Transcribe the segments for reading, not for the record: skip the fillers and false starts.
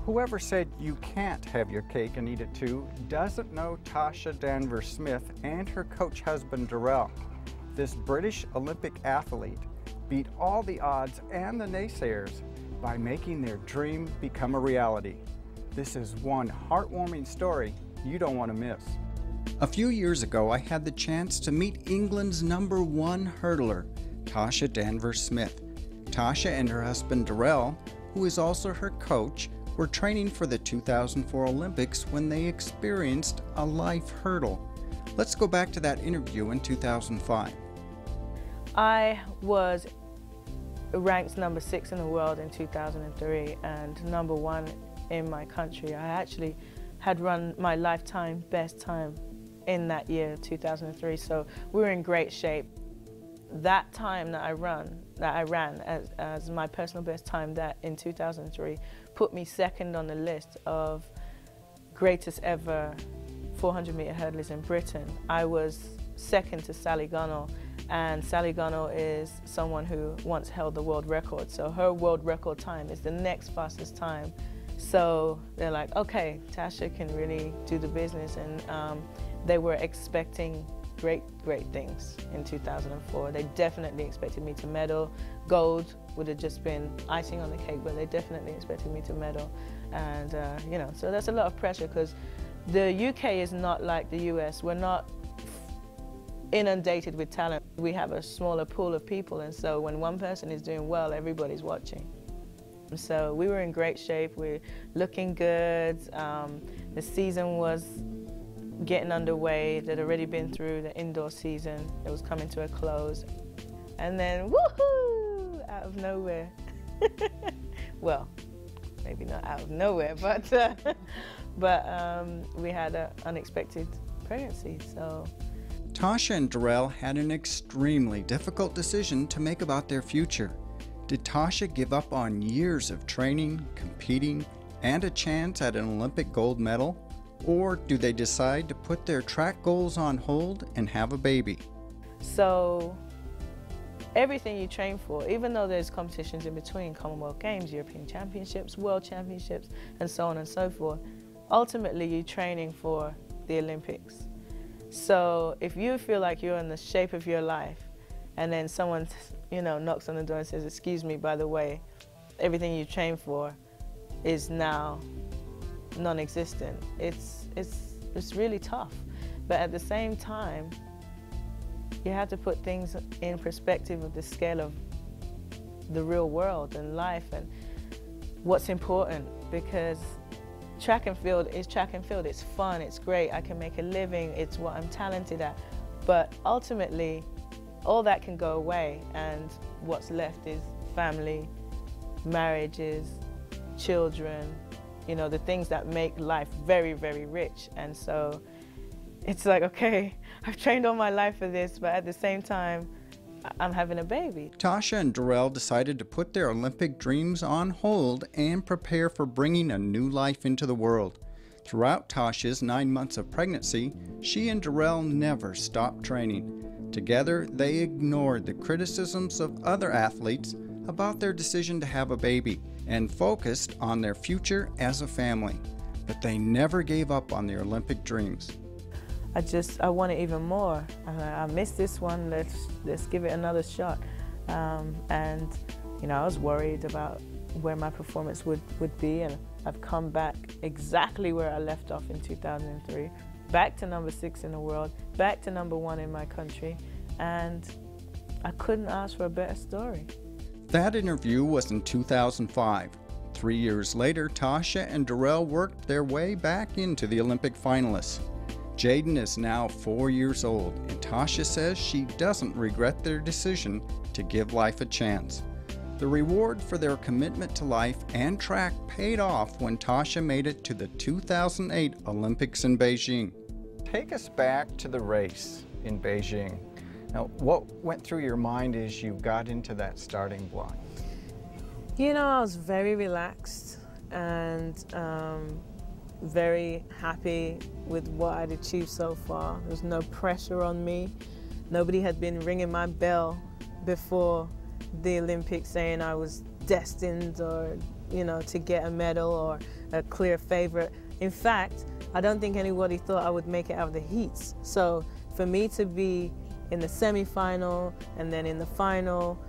Whoever said you can't have your cake and eat it too doesn't know Tasha Danvers Smith and her coach husband Darrell. This British Olympic athlete beat all the odds and the naysayers by making their dream become a reality. This is one heartwarming story you don't want to miss. A few years ago, I had the chance to meet England's #1 hurdler, Tasha Danvers Smith. Tasha and her husband Darrell, who is also her coach, were training for the 2004 Olympics when they experienced a life hurdle. Let's go back to that interview in 2005. I was ranked #6 in the world in 2003 and #1 in my country. I actually had run my lifetime best time in that year, 2003, so we were in great shape. That time that I ran as my personal best time that in 2003 put me second on the list of greatest ever 400-meter hurdlers in Britain. I was second to Sally Gunnell, and Sally Gunnell is someone who once held the world record, so her world record time is the next fastest time. So they're like, okay, Tasha can really do the business, and they were expecting great things in 2004. They definitely expected me to medal. Gold would have just been icing on the cake, but they definitely expected me to medal. And you know, so that's a lot of pressure because the UK is not like the US. We're not inundated with talent. We have a smaller pool of people, and so when one person is doing well, everybody's watching. So we were in great shape. We're looking good. The season was getting underway. They'd already been through the indoor season. It was coming to a close. And then, woohoo, out of nowhere. Well, maybe not out of nowhere, but we had an unexpected pregnancy, so. Tasha and Darrell had an extremely difficult decision to make about their future. Did Tasha give up on years of training, competing, and a chance at an Olympic gold medal? Or do they decide to put their track goals on hold and have a baby? So everything you train for, even though there's competitions in between, Commonwealth Games, European Championships, World Championships, and so on and so forth, ultimately you're training for the Olympics. So if you feel like you're in the shape of your life, and then someone, you know, knocks on the door and says, excuse me, by the way, everything you trained for is now non-existent. It's really tough. But at the same time, you have to put things in perspective of the scale of the real world and life and what's important, because track and field is track and field. It's fun, it's great, I can make a living, it's what I'm talented at. But ultimately, all that can go away, and what's left is family, marriages, children, you know, the things that make life very, very rich. And so it's like, okay, I've trained all my life for this, but at the same time, I'm having a baby. Tasha and Darrell decided to put their Olympic dreams on hold and prepare for bringing a new life into the world. Throughout Tasha's 9 months of pregnancy, she and Darrell never stopped training. Together, they ignored the criticisms of other athletes about their decision to have a baby and focused on their future as a family. But they never gave up on their Olympic dreams. I want it even more. I missed this one, let's give it another shot. And you know, I was worried about where my performance would be, and I've come back exactly where I left off in 2003. Back to #6 in the world, back to #1 in my country, and I couldn't ask for a better story. That interview was in 2005. 3 years later, Tasha and Darrell worked their way back into the Olympic finalists. Jaden is now 4 years old, and Tasha says she doesn't regret their decision to give life a chance. The reward for their commitment to life and track paid off when Tasha made it to the 2008 Olympics in Beijing. Take us back to the race in Beijing. Now, what went through your mind as you got into that starting block? You know, I was very relaxed and very happy with what I'd achieved so far. There was no pressure on me. Nobody had been ringing my bell before the Olympics saying I was destined or, you know, to get a medal or a clear favorite. In fact, I don't think anybody thought I would make it out of the heats. So for me to be in the semi-final and then in the final,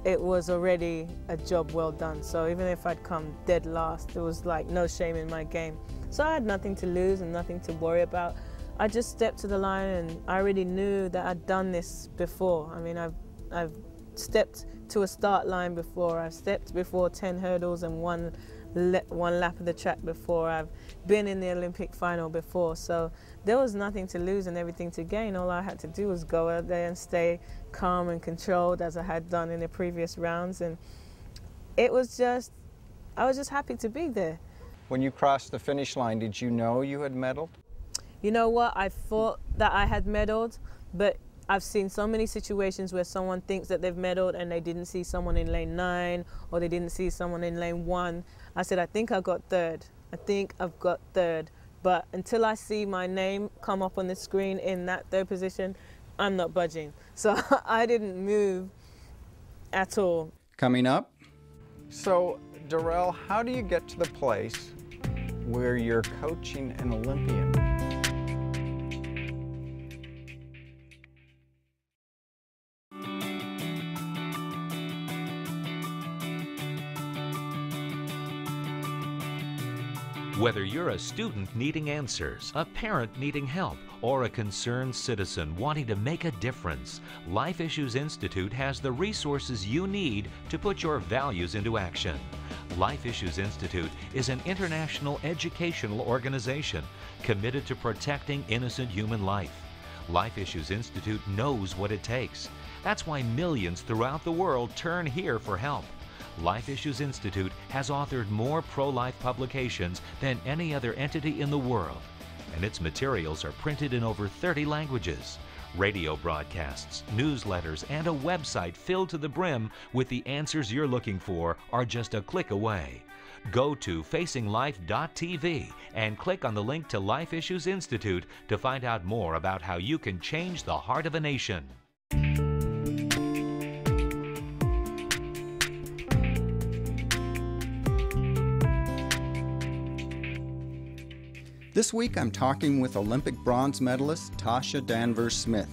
it was already a job well done. So even if I'd come dead last, there was like no shame in my game. So I had nothing to lose and nothing to worry about. I just stepped to the line and I already knew that I'd done this before. I mean, I've stepped to a start line before. I've stepped before 10 hurdles and one lap of the track before. I've been in the Olympic final before. So there was nothing to lose and everything to gain. All I had to do was go out there and stay calm and controlled as I had done in the previous rounds. And it was just, I was just happy to be there. When you crossed the finish line, did you know you had medaled? You know what, I thought that I had medaled, but I've seen so many situations where someone thinks that they've medaled and they didn't see someone in lane 9 or they didn't see someone in lane 1. I said, I think I got third. I think I've got third. But until I see my name come up on the screen in that third position, I'm not budging. So I didn't move at all. Coming up. So, Darrell, how do you get to the place where you're coaching an Olympian? Whether you're a student needing answers, a parent needing help, or a concerned citizen wanting to make a difference, Life Issues Institute has the resources you need to put your values into action. Life Issues Institute is an international educational organization committed to protecting innocent human life. Life Issues Institute knows what it takes. That's why millions throughout the world turn here for help. Life Issues Institute has authored more pro-life publications than any other entity in the world, and its materials are printed in over 30 languages. Radio broadcasts, newsletters, and a website filled to the brim with the answers you're looking for are just a click away. Go to facinglife.tv and click on the link to Life Issues Institute to find out more about how you can change the heart of a nation. This week I'm talking with Olympic bronze medalist Tasha Danvers Smith.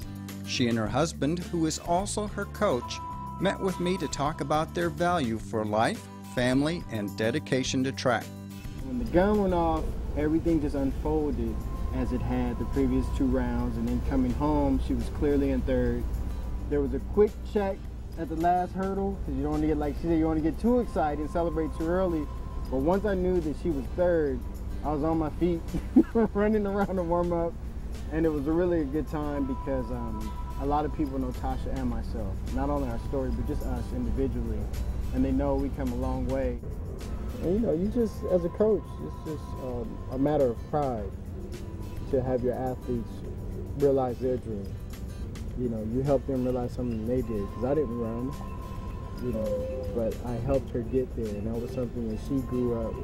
She and her husband, who is also her coach, met with me to talk about their value for life, family, and dedication to track. When the gun went off, everything just unfolded as it had the previous 2 rounds, and then coming home, she was clearly in third. There was a quick check at the last hurdle, because you don't want to get, like she said, you don't want to get too excited and celebrate too early. But once I knew that she was third, I was on my feet, running around to warm up, and it was really a good time because a lot of people know Tasha and myself, not only our story, but just us individually, and they know we come a long way. And you know, you just, as a coach, it's just a matter of pride to have your athletes realize their dream. You know, you help them realize something they did, because I didn't run, you know, but I helped her get there, and that was something that she grew up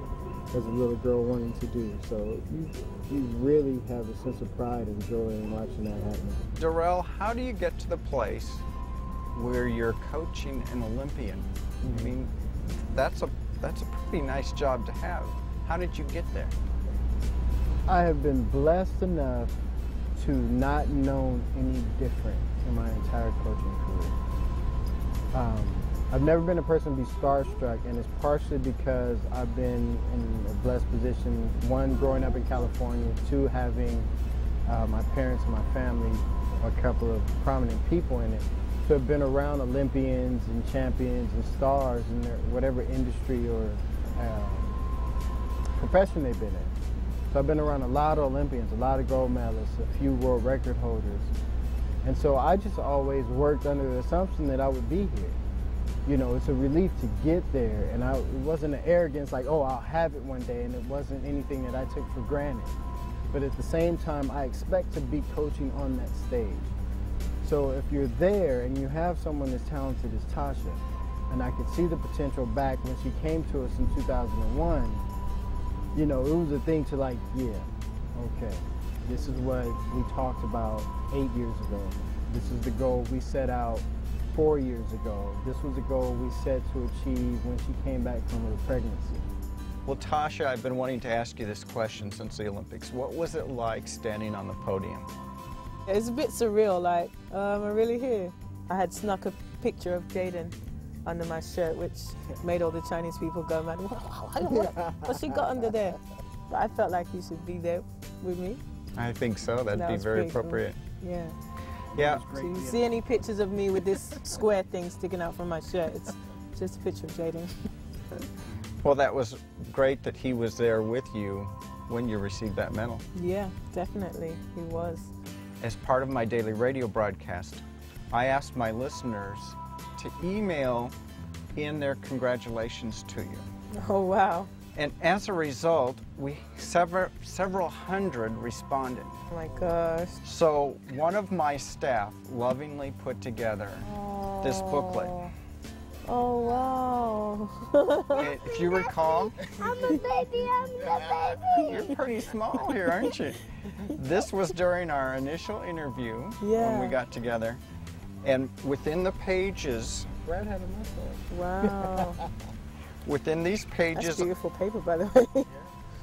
as a little girl wanting to do. So you really have a sense of pride and joy in watching that happen. Darrell, how do you get to the place where you're coaching an Olympian? I mean, that's a pretty nice job to have. How did you get there? I have been blessed enough to not know any different in my entire coaching career. I've never been a person to be starstruck, and it's partially because I've been in a blessed position, 1, growing up in California, 2, having my parents and my family, a couple of prominent people in it, to have been around Olympians and champions and stars in their whatever industry or profession they've been in. So I've been around a lot of Olympians, a lot of gold medalists, a few world record holders. And so I just always worked under the assumption that I would be here. You know, it's a relief to get there, and it wasn't an arrogance like, oh, I'll have it one day, and it wasn't anything that I took for granted. But at the same time, I expect to be coaching on that stage. So if you're there and you have someone as talented as Tasha, and I could see the potential back when she came to us in 2001, you know, it was a thing to like, yeah, okay, this is what we talked about 8 years ago. This is the goal we set out 4 years ago. This was a goal we set to achieve when she came back from her pregnancy. Well, Tasha, I've been wanting to ask you this question since the Olympics. What was it like standing on the podium? It's a bit surreal, like, am I really here? I had snuck a picture of Jaden under my shirt, which made all the Chinese people go mad. What's she got under there? But I felt like he should be there with me. I think so. That'd be very appropriate. Cool. Yeah. Yeah. So you see any pictures of me with this square thing sticking out from my shirt? It's just a picture of Jaden. Well, that was great that he was there with you when you received that medal. Yeah, definitely, he was. As part of my daily radio broadcast, I asked my listeners to email in their congratulations to you. Oh, wow. And as a result, several hundred responded. Oh my gosh. So one of my staff lovingly put together this booklet. Oh, wow. If you recall, I'm a baby, you're pretty small here, aren't you? This was during our initial interview when we got together. And within the pages, Brad had a mustache. Wow. Within these pages, that's beautiful paper, by the way.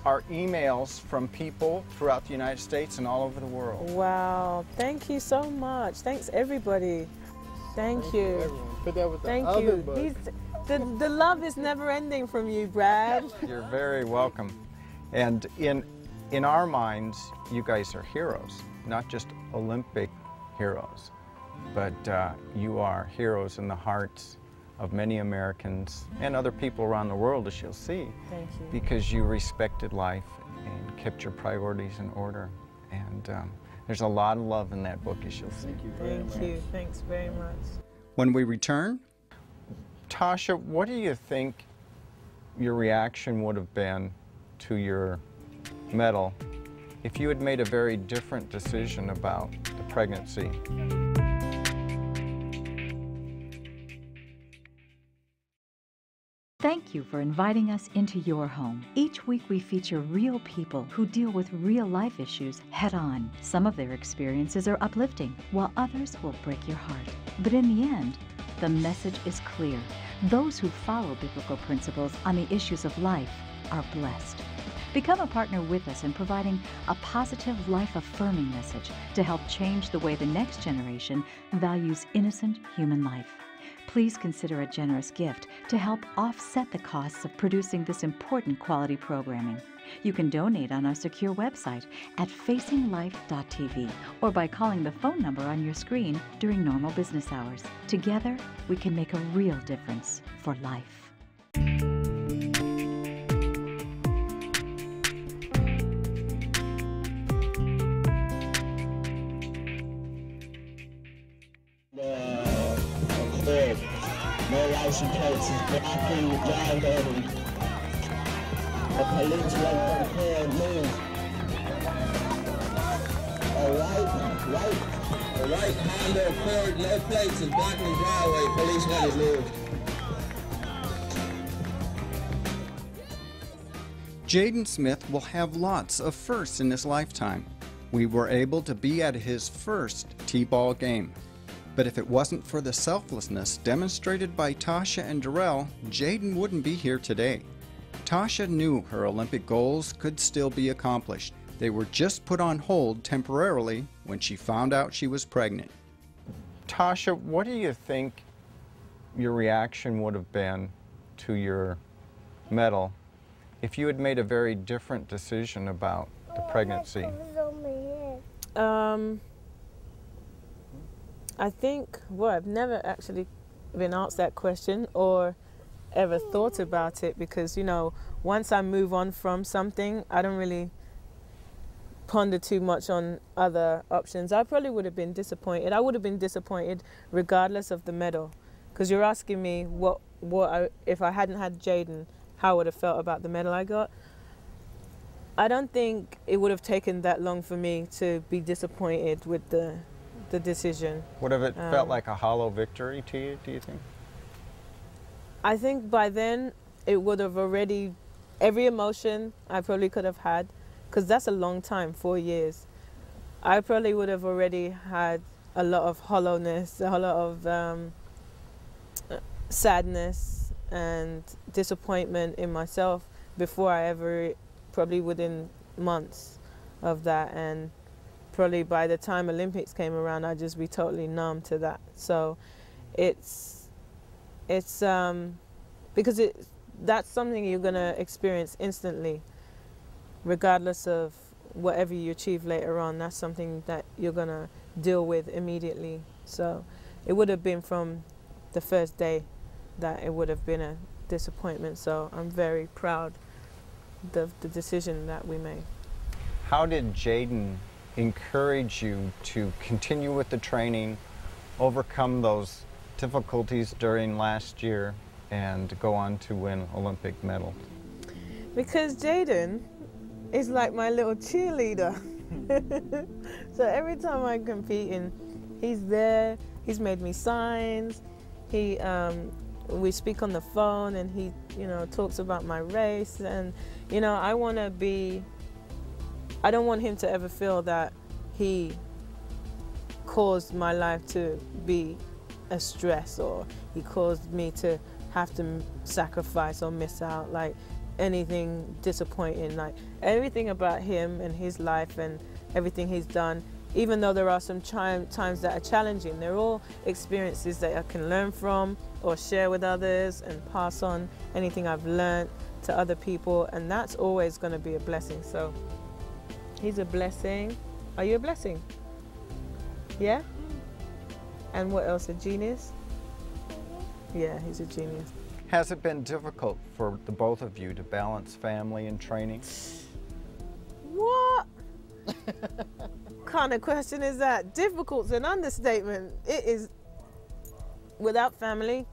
Are emails from people throughout the United States and all over the world. Wow. Thank you so much. Thanks, everybody. Thank you. Put that with the Thank other you. book. The love is never ending from you, Brad. You're very welcome. And in our minds, you guys are heroes, not just Olympic heroes, but you are heroes in the hearts of many Americans and other people around the world, as you'll see. Thank you. Because you respected life and kept your priorities in order. And there's a lot of love in that book, as you'll see. Thank you. Thanks very much. When we return, Tasha, what do you think your reaction would have been to your medal if you had made a very different decision about the pregnancy? Thank you for inviting us into your home. Each week we feature real people who deal with real-life issues head-on. Some of their experiences are uplifting, while others will break your heart. But in the end, the message is clear. Those who follow biblical principles on the issues of life are blessed. Become a partner with us in providing a positive, life-affirming message to help change the way the next generation values innocent human life. Please consider a generous gift to help offset the costs of producing this important quality programming. You can donate on our secure website at facinglife.tv or by calling the phone number on your screen during normal business hours. Together, we can make a real difference for life. No license plates is blocking the driver. The police went from here, move. A white Honda Accord, no plates, is blocking the driveway. Police want to move. Jaden Smith will have lots of firsts in his lifetime. We were able to be at his first T-ball game. But if it wasn't for the selflessness demonstrated by Tasha and Darrell, Jaden wouldn't be here today. Tasha knew her Olympic goals could still be accomplished. They were just put on hold temporarily when she found out she was pregnant. Tasha, what do you think your reaction would have been to your medal if you had made a very different decision about the pregnancy? I think, well, I've never actually been asked that question or ever thought about it because, you know, once I move on from something, I don't really ponder too much on other options. I probably would have been disappointed. I would have been disappointed regardless of the medal, because you're asking me if I hadn't had Jaden, how I would have felt about the medal I got. I don't think it would have taken that long for me to be disappointed with the decision. Would have it felt like a hollow victory to you, do you think? I think by then it would have already, every emotion I probably could have had, because that's a long time, 4 years. I probably would have already had a lot of hollowness, a lot of sadness and disappointment in myself before I ever, probably within months of that, and probably by the time Olympics came around, I'd just be totally numb to that. So it's because that's something you're gonna experience instantly, regardless of whatever you achieve later on. That's something that you're gonna deal with immediately. So it would have been from the first day that it would have been a disappointment. So I'm very proud of the decision that we made. How did Jaden encourage you to continue with the training, overcome those difficulties during last year, and go on to win Olympic medal? Because Jaden is like my little cheerleader. So every time I'm competing, he's there. He's made me signs. We speak on the phone, and he, talks about my race. And, I don't want him to ever feel that he caused my life to be a stress, or he caused me to have to sacrifice or miss out, like anything disappointing. Like everything about him and his life and everything he's done, even though there are some times that are challenging, they're all experiences that I can learn from or share with others and pass on anything I've learned to other people, and that's always going to be a blessing. So he's a blessing. Are you a blessing? Yeah? And what else, a genius? Yeah, he's a genius. Has it been difficult for the both of you to balance family and training? What kind of question is that? Difficult's an understatement. It is, without family,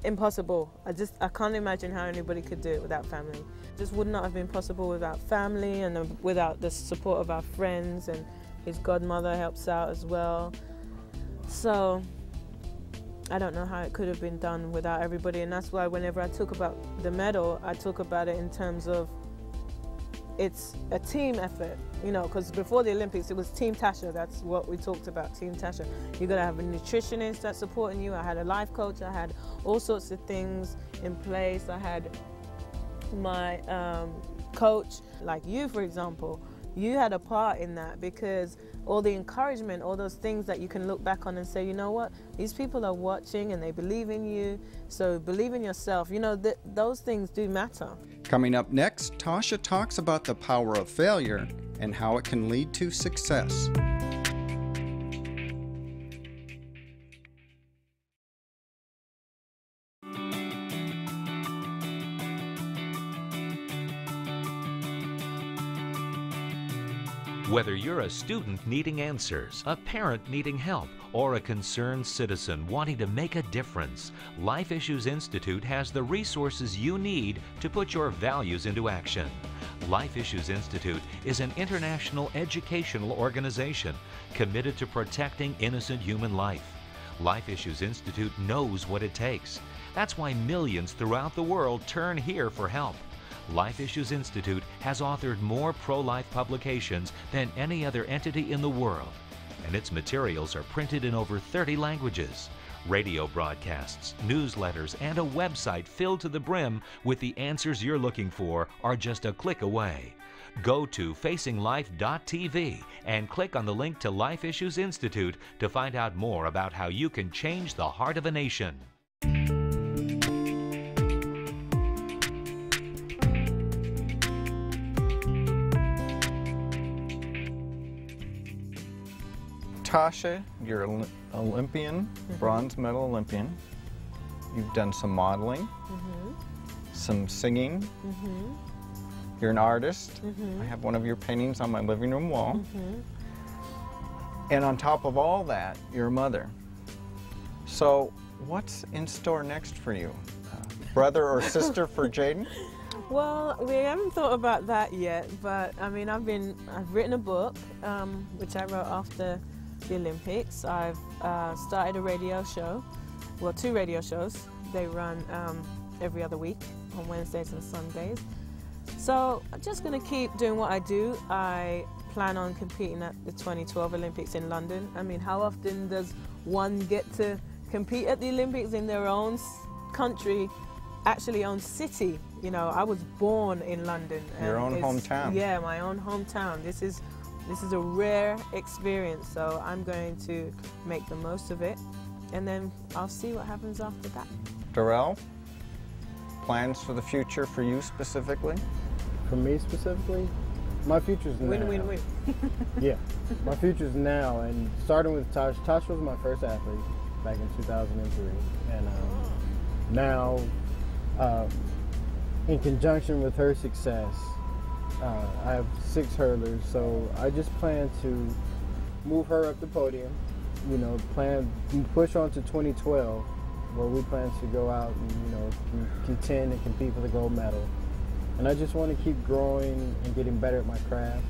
impossible. I can't imagine how anybody could do it without family. It just would not have been possible without family, and without the support of our friends, and his godmother helps out as well. So I don't know how it could have been done without everybody, and that's why whenever I talk about the medal, I talk about it in terms of it's a team effort, because before the Olympics it was Team Tasha. That's what we talked about, Team Tasha. You're gonna have a nutritionist that's supporting you. I had a life coach. I had all sorts of things in place. I had my coach, like you, for example. You had a part in that, because all the encouragement, all those things that you can look back on and say, you know what, these people are watching and they believe in you, so believe in yourself. Those things do matter. Coming up next, Tasha talks about the power of failure and how it can lead to success. Whether you're a student needing answers, a parent needing help, or a concerned citizen wanting to make a difference, Life Issues Institute has the resources you need to put your values into action. Life Issues Institute is an international educational organization committed to protecting innocent human life. Life Issues Institute knows what it takes. That's why millions throughout the world turn here for help. Life Issues Institute has authored more pro-life publications than any other entity in the world, and its materials are printed in over 30 languages. Radio broadcasts, newsletters, and a website filled to the brim with the answers you're looking for are just a click away. Go to facinglife.tv and click on the link to Life Issues Institute to find out more about how you can change the heart of a nation. Tasha, you're an Olympian, bronze medal Olympian. You've done some modeling, some singing. You're an artist. I have one of your paintings on my living room wall. And on top of all that, you're a mother. So what's in store next for you? Brother or sister for Jaden? Well, we haven't thought about that yet, but I mean, I've written a book, which I wrote after the Olympics. I've started a radio show, well, 2 radio shows. They run every other week on Wednesdays and Sundays. So I'm just going to keep doing what I do. I plan on competing at the 2012 Olympics in London. I mean, how often does one get to compete at the Olympics in their own country actually own city. You know, I was born in London. Your own hometown. Yeah, my own hometown. This is a rare experience, so I'm going to make the most of it, and then I'll see what happens after that. Darrell, plans for the future for you specifically? For me specifically, my future's now. Win-win-win. Yeah, my future's now, and starting with Tasha. Tasha was my first athlete back in 2003, and now, in conjunction with her success, I have 6 hurdlers, so I just plan to move her up the podium, you know, push on to 2012, where we plan to go out and, you know, contend and compete for the gold medal. And I just want to keep growing and getting better at my craft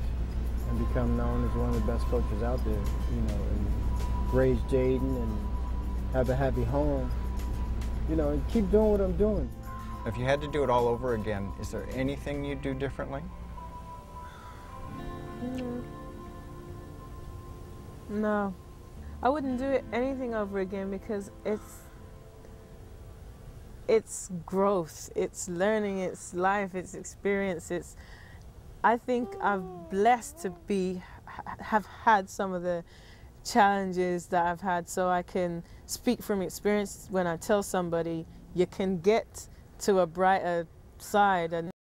and become known as one of the best coaches out there, you know, and raise Jaden and have a happy home, you know, and keep doing what I'm doing. If you had to do it all over again, is there anything you'd do differently? No, I wouldn't do anything over again, because it's growth, it's learning, it's life, it's experience. I think I'm blessed to have had some of the challenges that I've had, so I can speak from experience when I tell somebody you can get to a brighter side. And